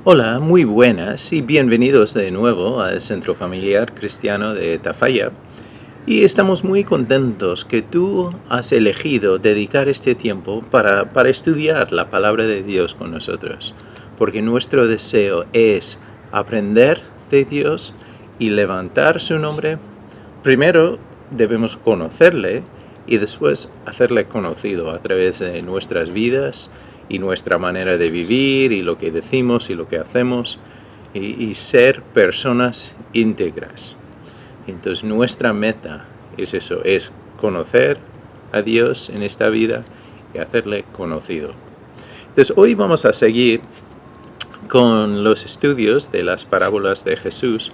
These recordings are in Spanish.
Hola, muy buenas y bienvenidos de nuevo al Centro Familiar Cristiano de Tafalla. Y estamos muy contentos que tú has elegido dedicar este tiempo para estudiar la palabra de Dios con nosotros, porque nuestro deseo es aprender de Dios y levantar su nombre. Primero debemos conocerle y después hacerle conocido a través de nuestras vidas y nuestra manera de vivir y lo que decimos y lo que hacemos y ser personas íntegras. Entonces nuestra meta es eso, es conocer a Dios en esta vida y hacerle conocido. Entonces hoy vamos a seguir con los estudios de las parábolas de Jesús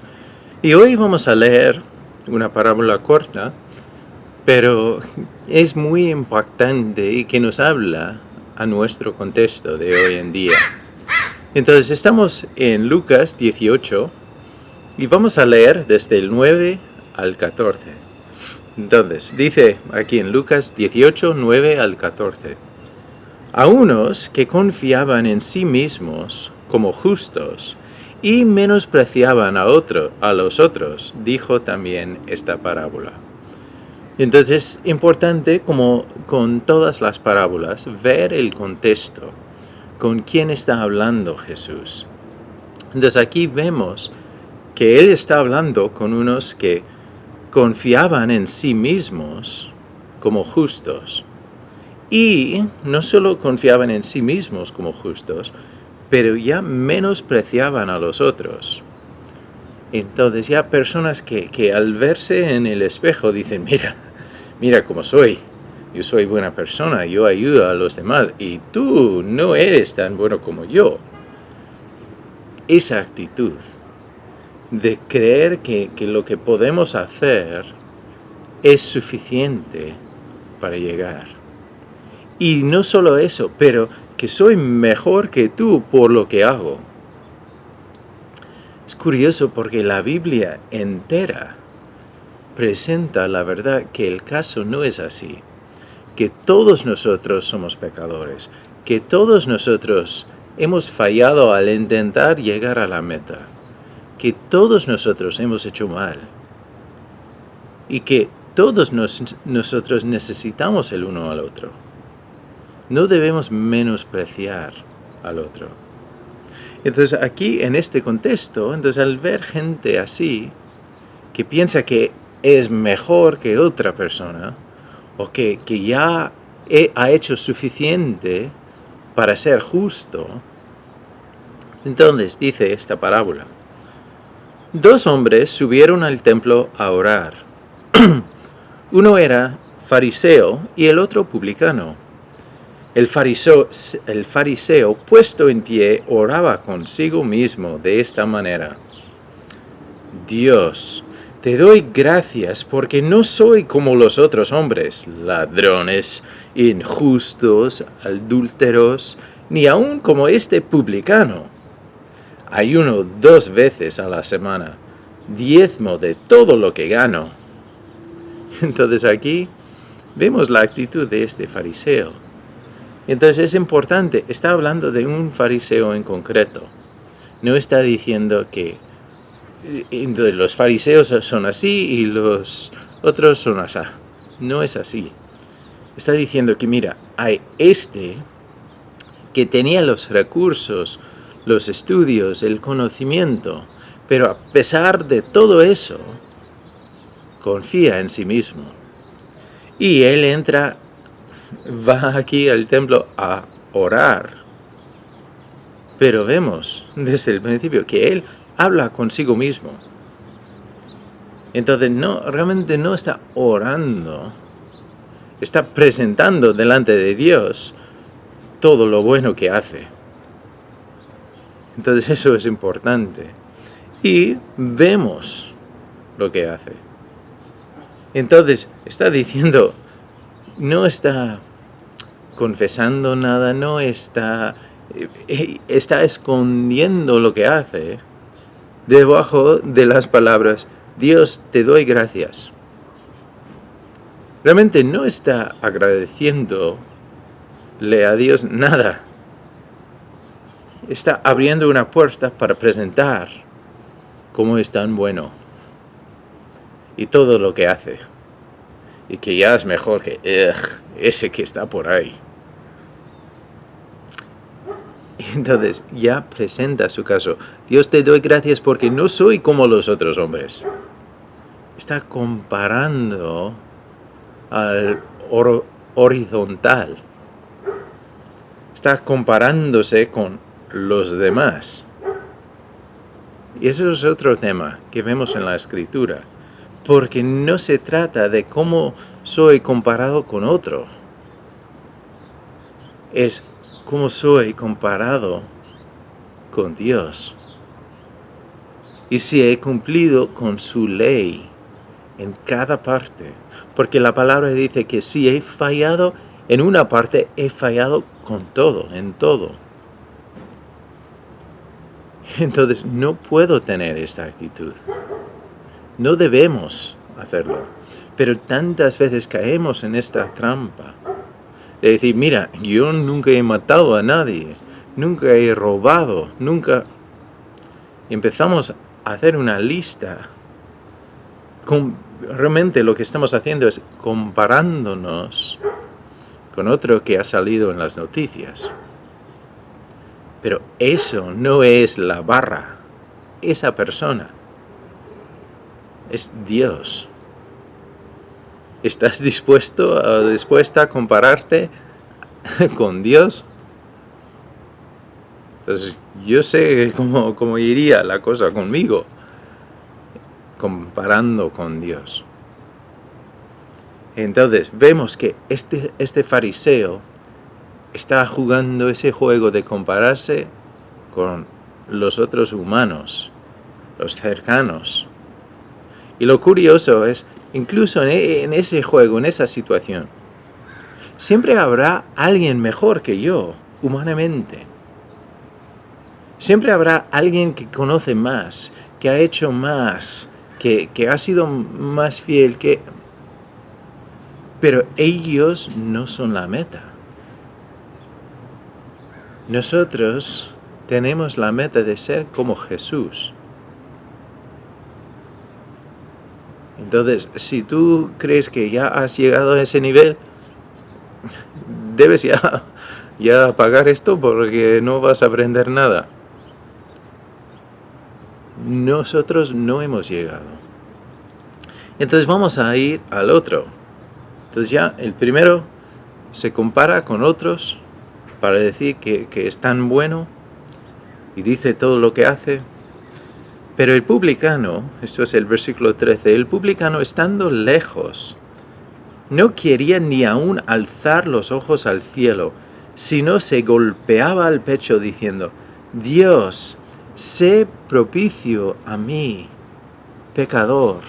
y hoy vamos a leer una parábola corta, pero es muy impactante y que nos habla a nuestro contexto de hoy en día. Entonces estamos en Lucas 18 y vamos a leer desde el 9 al 14. Entonces dice aquí en Lucas 18, 9 al 14. A unos que confiaban en sí mismos como justos y menospreciaban a los otros, dijo también esta parábola. Entonces es importante, como con todas las parábolas, ver el contexto, con quién está hablando Jesús. Entonces aquí vemos que Él está hablando con unos que confiaban en sí mismos como justos. Y no solo confiaban en sí mismos como justos, pero ya menospreciaban a los otros. Entonces ya personas que al verse en el espejo dicen, mira cómo soy, yo soy buena persona, yo ayudo a los demás y tú no eres tan bueno como yo. Esa actitud de creer que lo que podemos hacer es suficiente para llegar. Y no solo eso, pero que soy mejor que tú por lo que hago. Es curioso porque la Biblia entera presenta la verdad que el caso no es así, que todos nosotros somos pecadores, que todos nosotros hemos fallado al intentar llegar a la meta, que todos nosotros hemos hecho mal y que todos nosotros necesitamos el uno al otro. No debemos menospreciar al otro. Entonces aquí en este contexto, entonces al ver gente así, que piensa que es mejor que otra persona, o que ya ha hecho suficiente para ser justo, entonces dice esta parábola. 2 hombres subieron al templo a orar. Uno era fariseo y el otro publicano. El fariseo, puesto en pie, oraba consigo mismo de esta manera. Dios, te doy gracias porque no soy como los otros hombres, ladrones, injustos, adúlteros, ni aun como este publicano. Ayuno 2 veces a la semana, diezmo de todo lo que gano. Entonces aquí vemos la actitud de este fariseo. Entonces es importante, está hablando de un fariseo en concreto. No está diciendo que los fariseos son así y los otros son así. No es así. Está diciendo que mira, hay este que tenía los recursos, los estudios, el conocimiento, pero a pesar de todo eso, confía en sí mismo. Y él va aquí al templo a orar. Pero vemos desde el principio que él habla consigo mismo. Entonces realmente no está orando, está presentando delante de Dios todo lo bueno que hace. Entonces eso es importante. Y vemos lo que hace. Entonces está diciendo, no está confesando nada, no está escondiendo lo que hace debajo de las palabras, Dios, te doy gracias. Realmente no está agradeciéndole a Dios nada. está abriendo una puerta para presentar cómo es tan bueno y todo lo que hace, y que ya es mejor que ese que está por ahí. Entonces ya presenta su caso. Dios, te doy gracias porque no soy como los otros hombres. Está comparando al horizontal. Está comparándose con los demás. Y eso es otro tema que vemos en la Escritura. Porque no se trata de cómo soy comparado con otro. Es cómo soy comparado con Dios. Y si he cumplido con su ley en cada parte. Porque la palabra dice que si he fallado en una parte, he fallado con todo, en todo. Entonces no puedo tener esta actitud. No debemos hacerlo. Pero tantas veces caemos en esta trampa. De decir, mira, yo nunca he matado a nadie. Nunca he robado. Nunca. Empezamos a hacer una lista. Realmente lo que estamos haciendo es comparándonos con otro que ha salido en las noticias. Pero eso no es la barra. Esa persona es Dios. ¿Estás dispuesta a compararte con Dios? Entonces, yo sé cómo iría la cosa conmigo, comparando con Dios. Entonces, vemos que este fariseo está jugando ese juego de compararse con los otros humanos, los cercanos. Y lo curioso es, incluso en ese juego, en esa situación, siempre habrá alguien mejor que yo, humanamente. Siempre habrá alguien que conoce más, que ha hecho más, que ha sido más fiel, pero ellos no son la meta. Nosotros tenemos la meta de ser como Jesús. Entonces, si tú crees que ya has llegado a ese nivel, debes ya apagar esto porque no vas a aprender nada. Nosotros no hemos llegado. Entonces vamos a ir al otro. Entonces ya el primero se compara con otros para decir que es tan bueno y dice todo lo que hace. Pero el publicano, esto es el versículo 13, el publicano estando lejos, no quería ni aún alzar los ojos al cielo, sino se golpeaba el pecho diciendo, Dios, sé propicio a mí, pecador.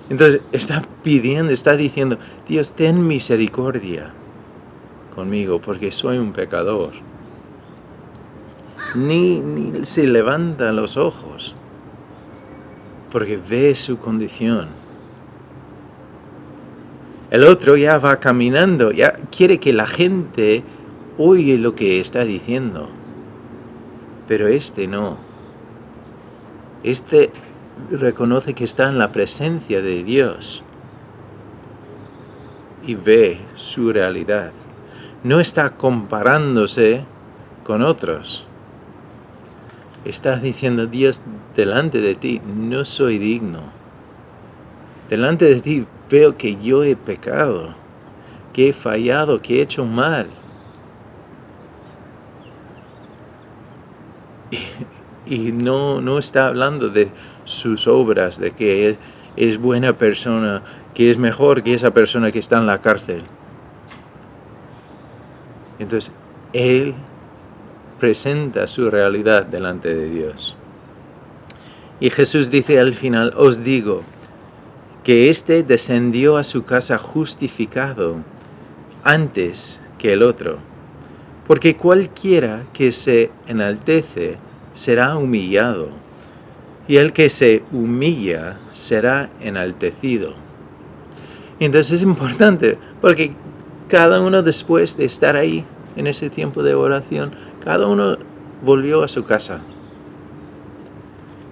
Entonces está pidiendo, está diciendo, Dios, ten misericordia conmigo porque soy un pecador. Ni se levanta los ojos porque ve su condición. El otro ya va caminando, ya quiere que la gente oye lo que está diciendo. Pero este no. Este reconoce que está en la presencia de Dios y ve su realidad. No está comparándose con otros. Está diciendo, Dios, delante de ti no soy digno. Delante de ti veo que yo he pecado, que he fallado, que he hecho mal. Y no está hablando de sus obras, de que él es buena persona, que es mejor que esa persona que está en la cárcel. Entonces, él presenta su realidad delante de Dios. Y Jesús dice al final, os digo, que éste descendió a su casa justificado antes que el otro. Porque cualquiera que se enaltece será humillado, y el que se humilla será enaltecido. Entonces es importante, porque cada uno después de estar ahí, en ese tiempo de oración, cada uno volvió a su casa.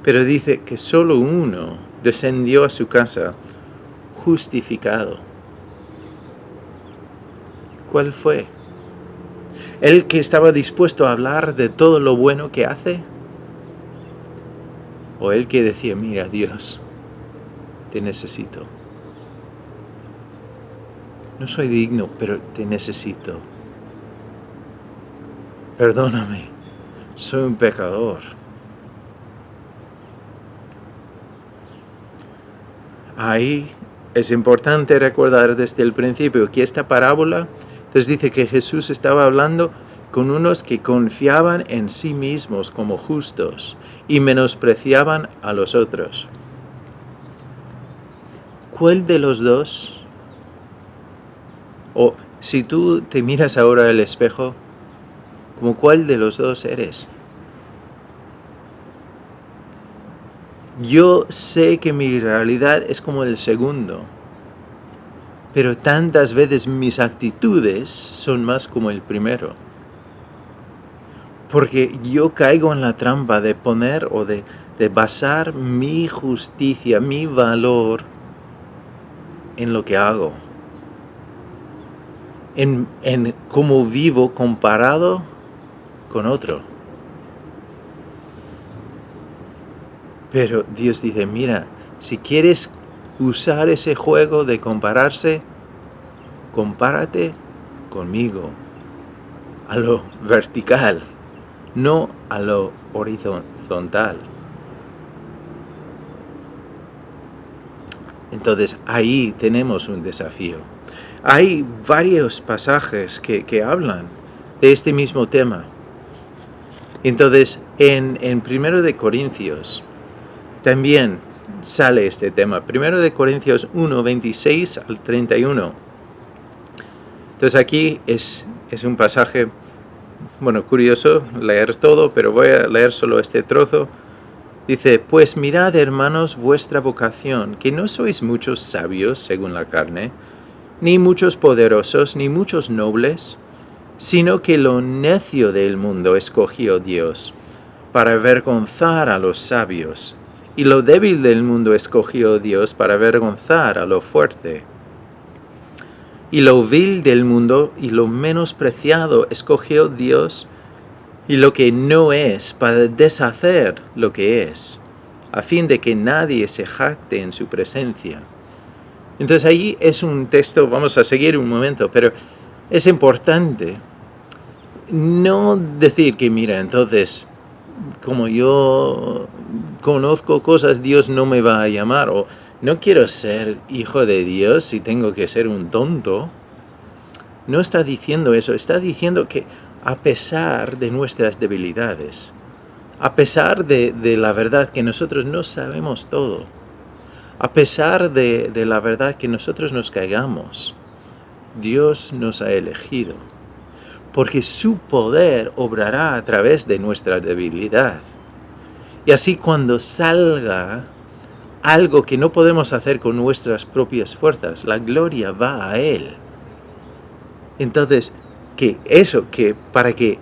Pero dice que solo uno descendió a su casa justificado. ¿Cuál fue? ¿El que estaba dispuesto a hablar de todo lo bueno que hace? ¿O el que decía, mira, Dios, te necesito? No soy digno, pero te necesito. Perdóname, soy un pecador. Ahí es importante recordar desde el principio que esta parábola, entonces dice que Jesús estaba hablando con unos que confiaban en sí mismos como justos y menospreciaban a los otros. ¿Cuál de los dos? O si tú te miras ahora al espejo, ¿como cuál de los dos eres? Yo sé que mi realidad es como el segundo, pero tantas veces mis actitudes son más como el primero. Porque yo caigo en la trampa de poner o de basar mi justicia, mi valor en lo que hago, en cómo vivo comparado con otro. Pero Dios dice, mira, si quieres usar ese juego de compararse, compárate conmigo, a lo vertical, no a lo horizontal. Entonces ahí tenemos un desafío. Hay varios pasajes que hablan de este mismo tema. Entonces en 1 de Corintios también sale este tema. 1 de Corintios 1, 26 al 31. Entonces aquí es un pasaje, curioso leer todo, pero voy a leer solo este trozo. Dice, pues mirad, hermanos, vuestra vocación, que no sois muchos sabios según la carne, ni muchos poderosos, ni muchos nobles, sino que lo necio del mundo escogió Dios, para avergonzar a los sabios, y lo débil del mundo escogió Dios para avergonzar a lo fuerte. Y lo vil del mundo y lo menospreciado escogió Dios, y lo que no es, para deshacer lo que es, a fin de que nadie se jacte en su presencia. Entonces ahí es un texto, vamos a seguir un momento, pero es importante no decir que, mira, entonces, como yo conozco cosas, Dios no me va a llamar, o no quiero ser hijo de Dios si tengo que ser un tonto. No está diciendo eso, está diciendo que a pesar de nuestras debilidades, a pesar de la verdad que nosotros no sabemos todo, a pesar de la verdad que nosotros nos caigamos, Dios nos ha elegido, porque su poder obrará a través de nuestra debilidad. Y así cuando salga algo que no podemos hacer con nuestras propias fuerzas, la gloria va a Él. Entonces, que para que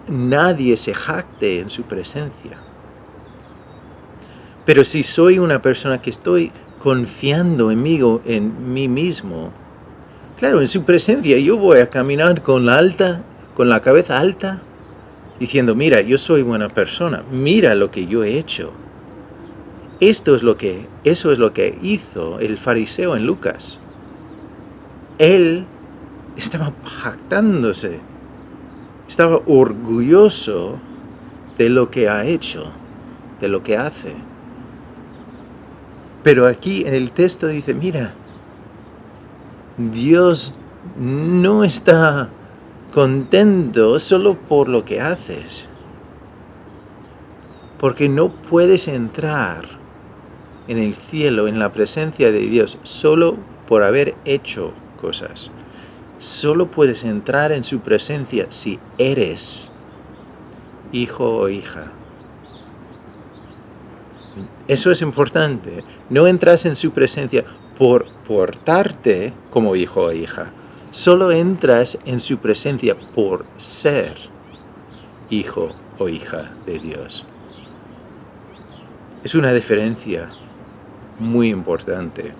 nadie se jacte en su presencia. Pero si soy una persona que estoy confiando en mí mismo, claro, en su presencia yo voy a caminar con la cabeza alta, diciendo, mira, yo soy buena persona, mira lo que yo he hecho. Eso es lo que hizo el fariseo en Lucas. Él estaba jactándose, estaba orgulloso de lo que ha hecho, de lo que hace. Pero aquí en el texto dice, mira, Dios no está contento solo por lo que haces, porque no puedes entrar en el cielo, en la presencia de Dios, solo por haber hecho cosas. Solo puedes entrar en su presencia si eres hijo o hija. Eso es importante. No entras en su presencia por portarte como hijo o hija. Solo entras en su presencia por ser hijo o hija de Dios. Es una diferencia muy importante.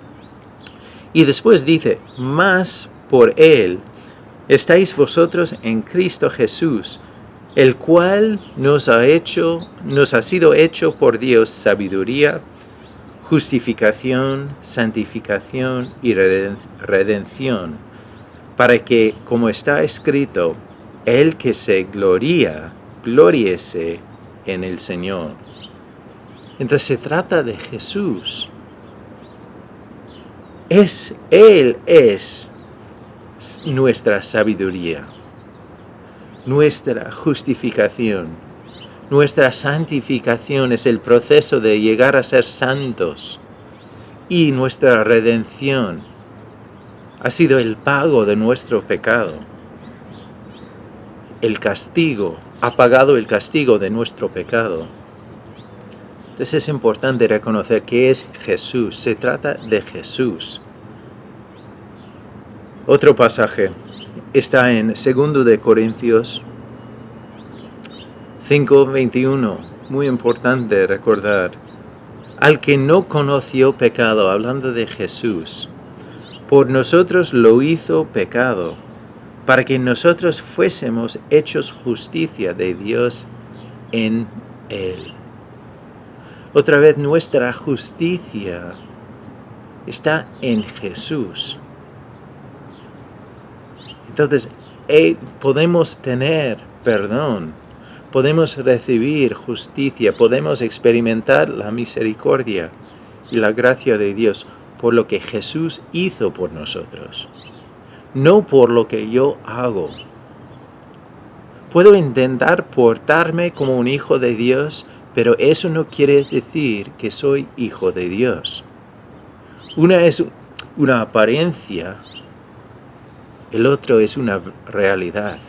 Y después dice, mas por Él estáis vosotros en Cristo Jesús, el cual nos ha sido hecho por Dios sabiduría, justificación, santificación y redención, para que, como está escrito, el que se gloríese en el Señor. Entonces se trata de Jesús. Él es nuestra sabiduría, nuestra justificación, nuestra santificación es el proceso de llegar a ser santos, y nuestra redención ha sido el pago de nuestro pecado. El castigo, ha pagado el castigo de nuestro pecado. Entonces es importante reconocer que es Jesús, se trata de Jesús. Otro pasaje está en 2 de Corintios 5:21, muy importante recordar. Al que no conoció pecado, hablando de Jesús, por nosotros lo hizo pecado, para que nosotros fuésemos hechos justicia de Dios en Él. Otra vez, nuestra justicia está en Jesús. Entonces, podemos tener perdón, podemos recibir justicia, podemos experimentar la misericordia y la gracia de Dios por lo que Jesús hizo por nosotros, no por lo que yo hago. Puedo intentar portarme como un hijo de Dios, pero eso no quiere decir que soy hijo de Dios. Una es una apariencia, el otro es una realidad.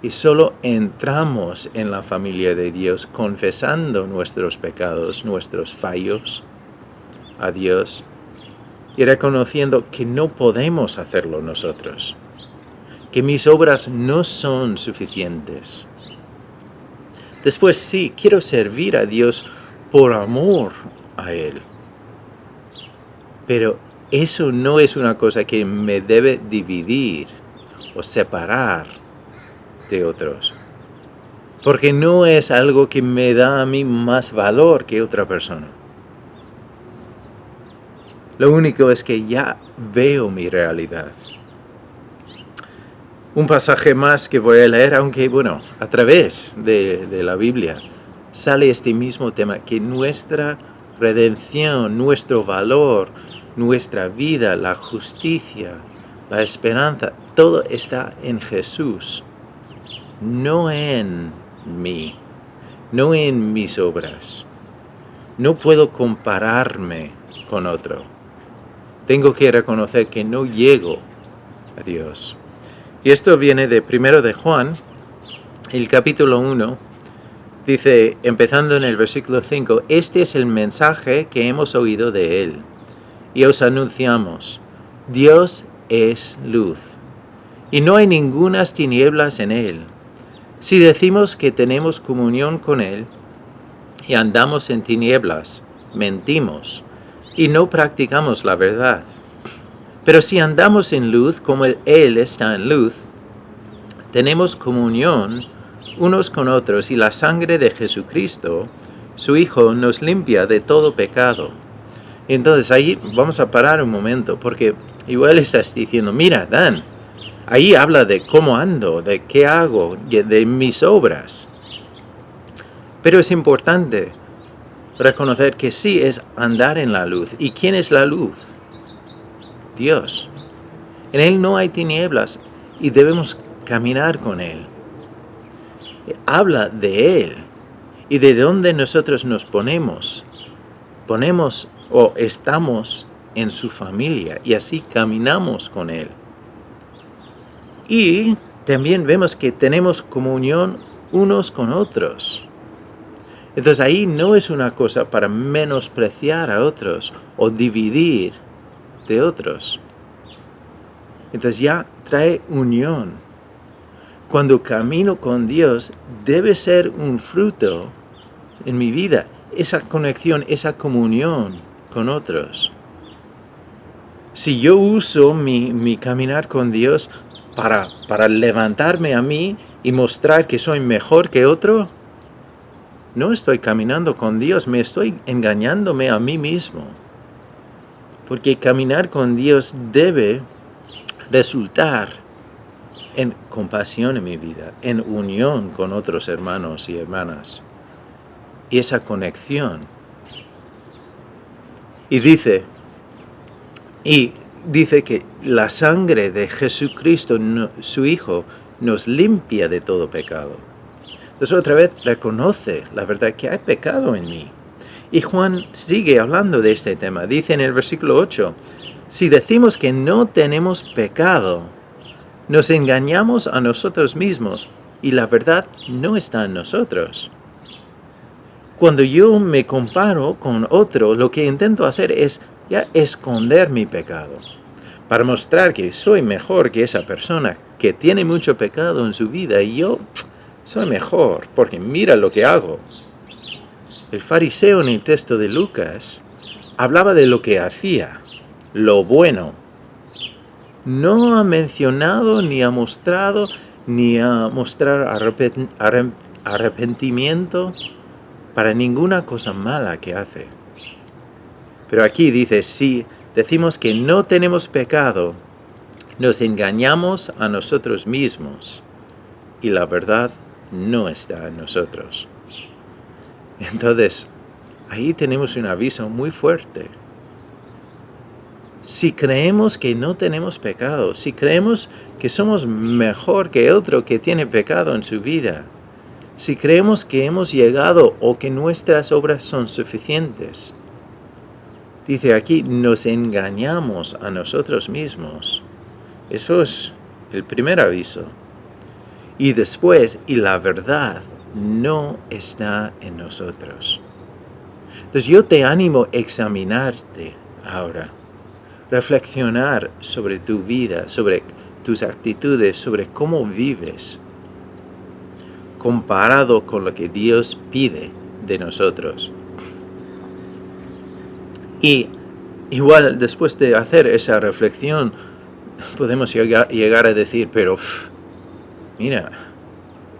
Y solo entramos en la familia de Dios confesando nuestros pecados, nuestros fallos a Dios y reconociendo que no podemos hacerlo nosotros, que mis obras no son suficientes. Después sí, quiero servir a Dios por amor a Él. Pero eso no es una cosa que me debe dividir o separar de otros. Porque no es algo que me da a mí más valor que otra persona. Lo único es que ya veo mi realidad. Un pasaje más que voy a leer, aunque a través de la Biblia sale este mismo tema, que nuestra redención, nuestro valor, nuestra vida, la justicia, la esperanza, todo está en Jesús, no en mí, no en mis obras. No puedo compararme con otro. Tengo que reconocer que no llego a Dios. Y esto viene de 1 de Juan, el capítulo 1, dice, empezando en el versículo 5, este es el mensaje que hemos oído de Él, y os anunciamos, Dios es luz, y no hay ningunas tinieblas en Él. Si decimos que tenemos comunión con Él, y andamos en tinieblas, mentimos, y no practicamos la verdad. Pero si andamos en luz como Él está en luz, tenemos comunión unos con otros y la sangre de Jesucristo, su Hijo, nos limpia de todo pecado. Entonces ahí vamos a parar un momento, porque igual estás diciendo, mira, Dan, ahí habla de cómo ando, de qué hago, de mis obras. Pero es importante reconocer que sí es andar en la luz. ¿Y quién es la luz? Dios. En Él no hay tinieblas y debemos caminar con Él. Habla de Él y de dónde nosotros nos ponemos o estamos en su familia y así caminamos con Él. Y también vemos que tenemos comunión unos con otros. Entonces ahí no es una cosa para menospreciar a otros o dividir de otros. Entonces ya trae unión. Cuando camino con Dios, debe ser un fruto en mi vida, esa conexión, esa comunión con otros. Si yo uso mi caminar con Dios para levantarme a mí y mostrar que soy mejor que otro, no estoy caminando con Dios, me estoy engañándome a mí mismo. Porque caminar con Dios debe resultar en compasión en mi vida, en unión con otros hermanos y hermanas. Y esa conexión. Y dice que la sangre de Jesucristo, su Hijo, nos limpia de todo pecado. Entonces otra vez reconoce la verdad que hay pecado en mí. Y Juan sigue hablando de este tema. Dice en el versículo 8, si decimos que no tenemos pecado, nos engañamos a nosotros mismos y la verdad no está en nosotros. Cuando yo me comparo con otro, lo que intento hacer es ya esconder mi pecado, para mostrar que soy mejor que esa persona que tiene mucho pecado en su vida y yo soy mejor porque mira lo que hago. El fariseo en el texto de Lucas hablaba de lo que hacía, lo bueno. No ha mencionado ni ha mostrado ni a mostrar arrepentimiento para ninguna cosa mala que hace. Pero aquí dice, si decimos que no tenemos pecado, nos engañamos a nosotros mismos y la verdad no está en nosotros. Entonces, ahí tenemos un aviso muy fuerte. Si creemos que no tenemos pecado, si creemos que somos mejor que otro que tiene pecado en su vida, si creemos que hemos llegado o que nuestras obras son suficientes, dice aquí, nos engañamos a nosotros mismos. Eso es el primer aviso. Y después, y la verdad no está en nosotros. Entonces yo te animo a examinarte ahora, reflexionar sobre tu vida, sobre tus actitudes, sobre cómo vives, comparado con lo que Dios pide de nosotros. Y igual después de hacer esa reflexión, podemos llegar a decir, pero mira,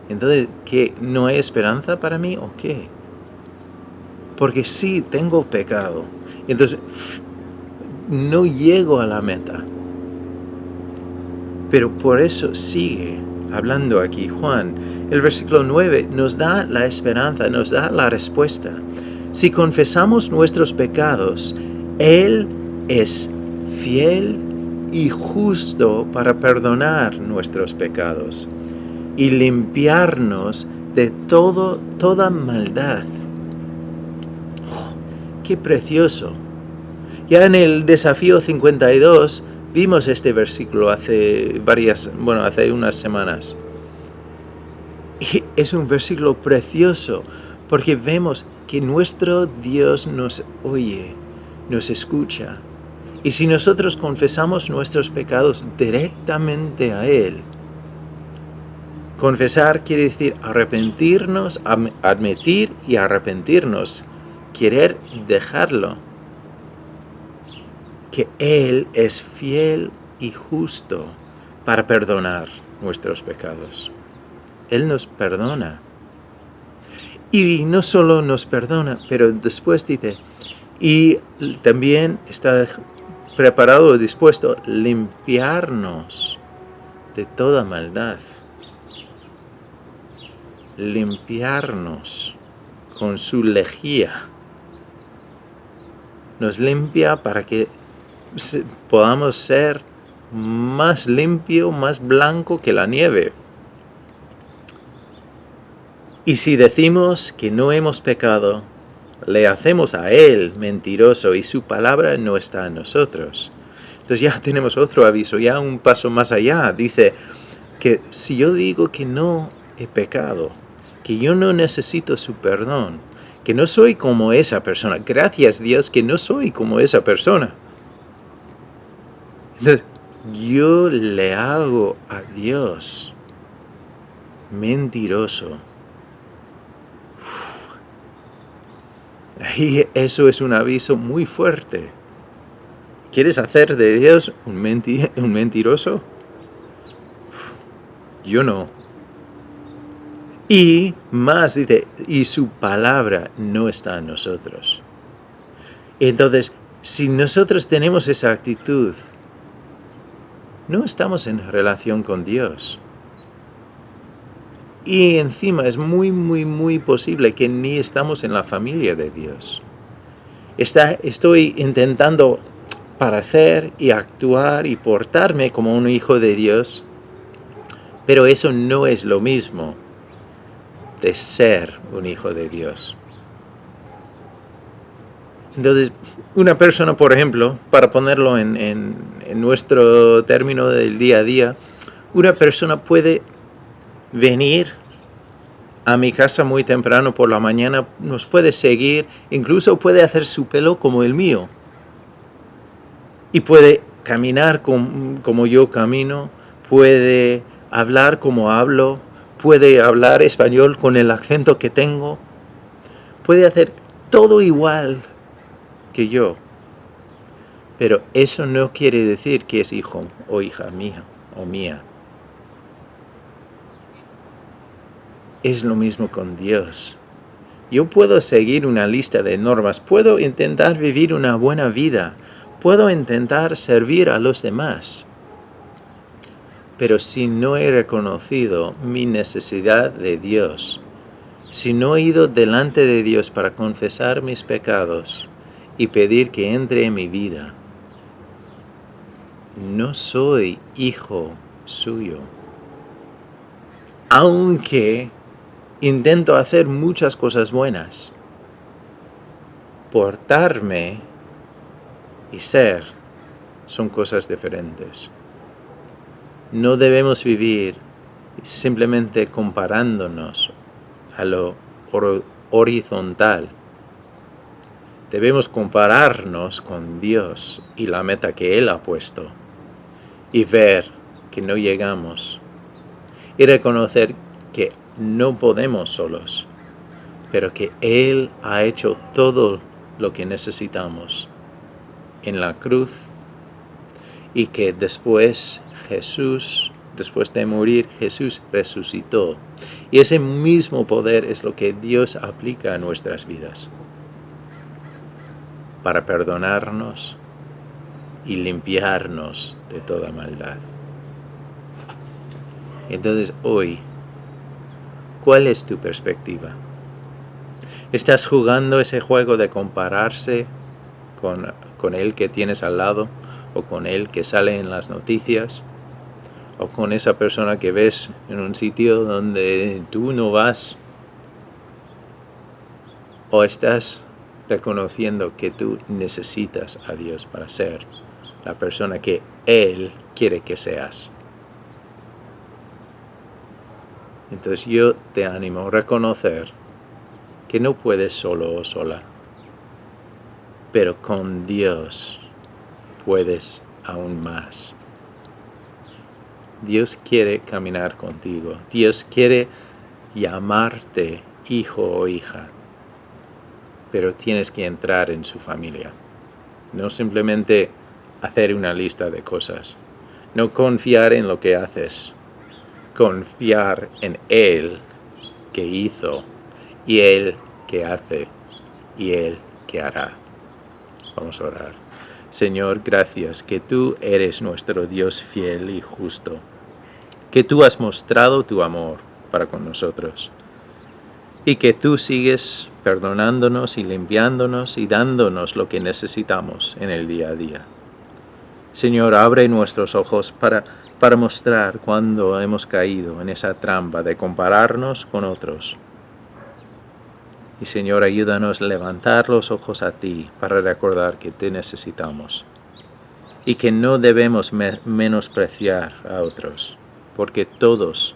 entonces, ¿qué? ¿No hay esperanza para mí o qué? Porque sí tengo pecado. Entonces, no llego a la meta. Pero por eso sigue hablando aquí Juan. El versículo 9 nos da la esperanza, nos da la respuesta. Si confesamos nuestros pecados, Él es fiel y justo para perdonar nuestros pecados y limpiarnos de toda maldad. Oh, ¡qué precioso! Ya en el desafío 52 vimos este versículo hace unas semanas. Y es un versículo precioso porque vemos que nuestro Dios nos oye, nos escucha. Y si nosotros confesamos nuestros pecados directamente a Él, confesar quiere decir arrepentirnos, admitir y arrepentirnos, querer dejarlo. Que Él es fiel y justo para perdonar nuestros pecados. Él nos perdona. Y no solo nos perdona, pero después dice, y también está preparado, dispuesto a limpiarnos de toda maldad. Limpiarnos con su lejía. Nos limpia para que podamos ser más limpio, más blanco que la nieve. Y si decimos que no hemos pecado, le hacemos a Él mentiroso y su palabra no está en nosotros. Entonces ya tenemos otro aviso, ya un paso más allá. Dice que si yo digo que no he pecado, que yo no necesito su perdón, que no soy como esa persona, gracias Dios que no soy como esa persona. yo le hago a Dios mentiroso. Y eso es un aviso muy fuerte. ¿Quieres hacer de Dios un mentiroso? Yo no. Y más dice, y su palabra no está en nosotros. Entonces, si nosotros tenemos esa actitud, no estamos en relación con Dios. Y encima es muy, muy, muy posible que ni estamos en la familia de Dios. Estoy intentando parecer y actuar y portarme como un hijo de Dios, pero eso no es lo mismo de ser un hijo de Dios. Entonces, una persona, por ejemplo, para ponerlo en nuestro término del día a día, una persona puede venir a mi casa muy temprano por la mañana, nos puede seguir, incluso puede hacer su pelo como el mío. Y puede caminar como yo camino, puede hablar como hablo, puede hablar español con el acento que tengo, puede hacer todo igual que yo. Pero eso no quiere decir que es hijo o hija mía o mía. Es lo mismo con Dios. Yo puedo seguir una lista de normas, puedo intentar vivir una buena vida, puedo intentar servir a los demás. Pero si no he reconocido mi necesidad de Dios, si no he ido delante de Dios para confesar mis pecados y pedir que entre en mi vida, no soy hijo suyo. Aunque intento hacer muchas cosas buenas, portarme y ser son cosas diferentes. No debemos vivir simplemente comparándonos a lo horizontal. Debemos compararnos con Dios y la meta que Él ha puesto y ver que no llegamos y reconocer que no podemos solos, pero que Él ha hecho todo lo que necesitamos en la cruz y que después de morir, Jesús resucitó. Y ese mismo poder es lo que Dios aplica a nuestras vidas para perdonarnos y limpiarnos de toda maldad. Entonces hoy, ¿cuál es tu perspectiva? ¿Estás jugando ese juego de compararse con el que tienes al lado o con el que sale en las noticias o con esa persona que ves en un sitio donde tú no vas? ¿O estás reconociendo que tú necesitas a Dios para ser la persona que Él quiere que seas? Entonces yo te animo a reconocer que no puedes solo o sola, pero con Dios puedes aún más. Dios quiere caminar contigo. Dios quiere llamarte hijo o hija, pero tienes que entrar en su familia. No simplemente hacer una lista de cosas. No confiar en lo que haces. Confiar en Él que hizo, y Él que hace, y Él que hará. Vamos a orar. Señor, gracias que tú eres nuestro Dios fiel y justo, que tú has mostrado tu amor para con nosotros, y que tú sigues perdonándonos y limpiándonos y dándonos lo que necesitamos en el día a día. Señor, abre nuestros ojos para mostrar cuando hemos caído en esa trampa de compararnos con otros. Y Señor, ayúdanos a levantar los ojos a ti para recordar que te necesitamos y que no debemos menospreciar a otros, porque todos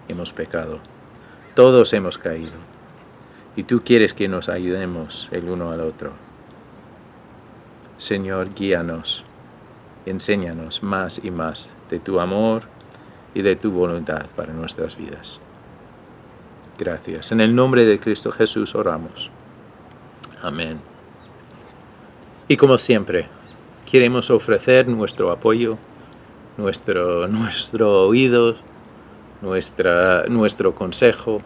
hemos pecado, todos hemos caído, y tú quieres que nos ayudemos el uno al otro. Señor, guíanos Enséñanos más y más de tu amor y de tu voluntad para nuestras vidas. Gracias. En el nombre de Cristo Jesús oramos. Amén. Y como siempre, queremos ofrecer nuestro apoyo, nuestro oído, nuestro consejo.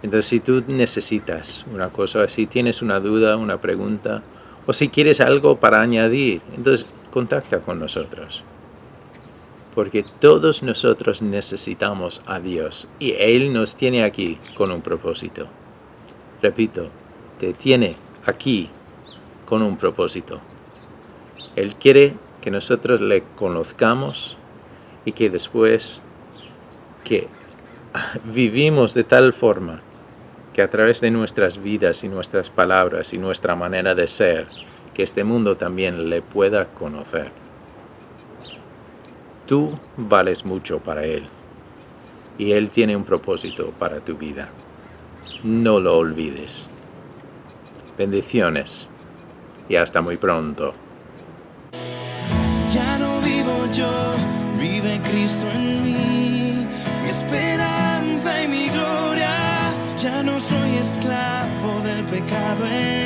Entonces, si tú necesitas una cosa, si tienes una duda, una pregunta, o si quieres algo para añadir, entonces contacta con nosotros. Porque todos nosotros necesitamos a Dios y Él nos tiene aquí con un propósito. Repito, te tiene aquí con un propósito. Él quiere que nosotros le conozcamos y que después que vivimos de tal forma que a través de nuestras vidas y nuestras palabras y nuestra manera de ser, que este mundo también le pueda conocer. Tú vales mucho para Él y Él tiene un propósito para tu vida. No lo olvides. Bendiciones y hasta muy pronto. Ya no vivo yo, vive Cristo en mí, mi esperanza y mi gloria. Ya no soy esclavo del pecado.